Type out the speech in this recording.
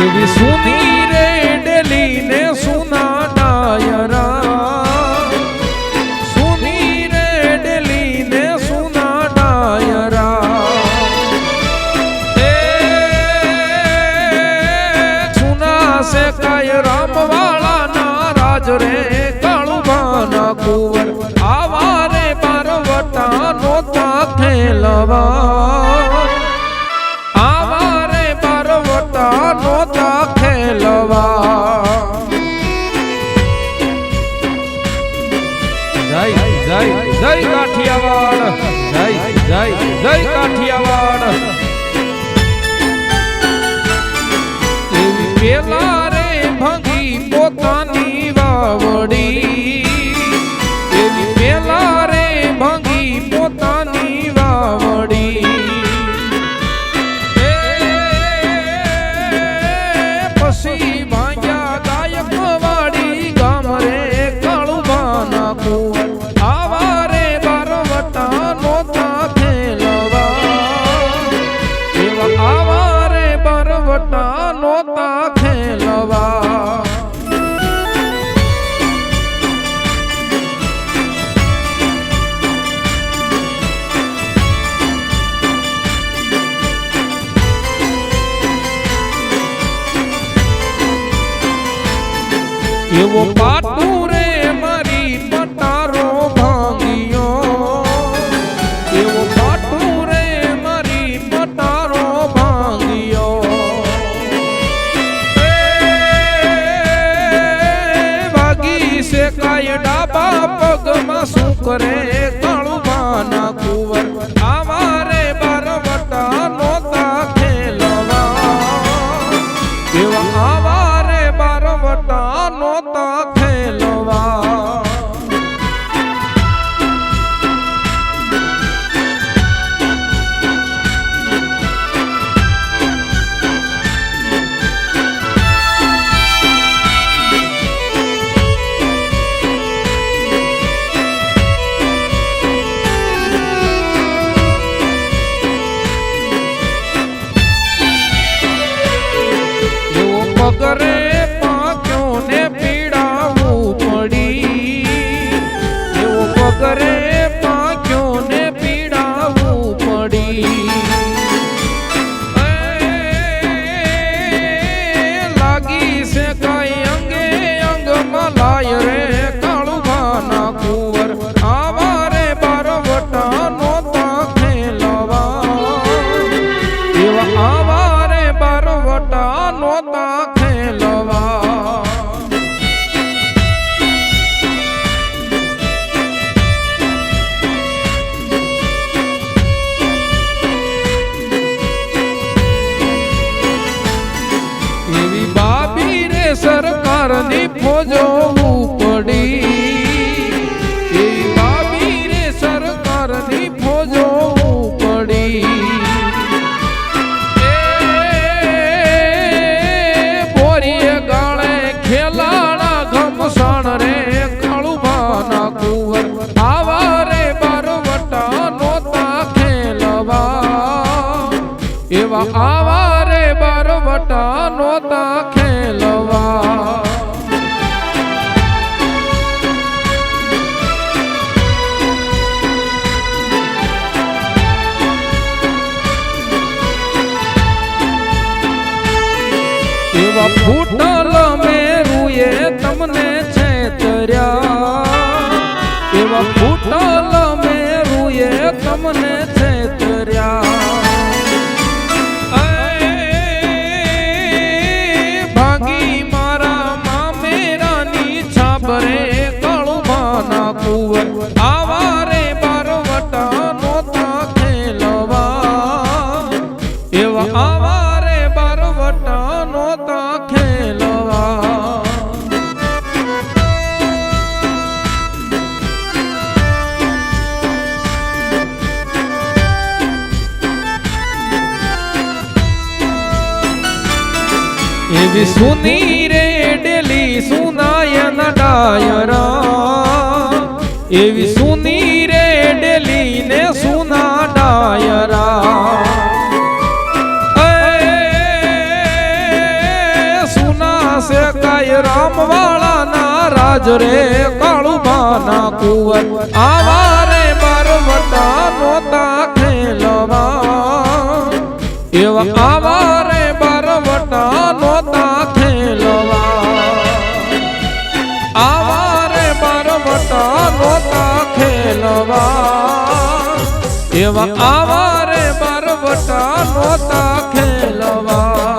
એવી સુની રે ડેલી ને સુના ડાયરા, સુની રે ડેલી ને સુના ડાયરા, સુના સે કાય રામવાળા ના રાજ રે કાળુબાના કુંવર આવા રે બારવટા નોતા ખેલવા, આવા રે બારવટા નોતા ખેલવા. જય જય જય કાઠિયાવાડ, જય જય જય કાઠિયાવાડ. એવી પેલા રે ભાંગી પોતાની વાવડી, એવી પેલા રે ભાંગી પોતાની વાવડી, પછી ભાંગ્યા ગાયકવાડી ગામ રે કાળુબાના કુંવર આવા રે બારવટા નોતા ખેલવા, એવા આવા રે બારવટા નોતા ખેલવા. એવો પાટું રે મારી પટારો ભાંગ્યો, એવો પાટું રે મારી પટારો ભાંગ્યો, વાગી છે કાય ડાબા પગમાં શું કરે કાળુબાના કુંવર આવા રે બારવટા નોતા ખેલવા, એવા આવા રે બારવટા નોતા ખેલવા. એવો પગરે પાક્યો ને પીડાવું પડી, એવો પગરે પાક્યો ને પીડાવું પડી, લાગી છે કઈ અંગે અંગમાં લાય રે કાળુબાના કુંવર આવા રે બારવટા નોતા ખેલવા, એવા આવા રે બારવટા નોતા ખેલવા. એવી બાબી રે સરકારની ફોજો પડી, એવી બાબી રે સરકારની ફોજો પડી, બોરીએ ગાળે ખેલાડા ઘમસાણ રે કાળુબાના કુંવર આવા રે બારવટા નોતા ખેલવા, એવા આવા રે બારવટા નોતા ખેલવા. એવા ફૂટલ મેરુએ તમને છેતર્યા, એવા ફૂટલ મેરુએ તમને છેતર્યા, ભાગી મારા મામેરાની છાબરે કાળુબાના કુંવર આવા રે બારવટા નોતા ખેલવા, એવા આવા રે બારવટા નોતા ખેલવા. એવી સુની રે ડેલી સુનાયના ડાયરા, એવી સુની રે ડેલી ને સુના ડાયરા, રાજ રે કાળુબાના કુંવર આવા રે બરવટા નોતા ખેલવા એવા આવા રે બરવટા નોતા ખેલવા આવા રે બરવટા નોતા ખેલવા એવા આવા રે બરવટા નોતા ખેલવા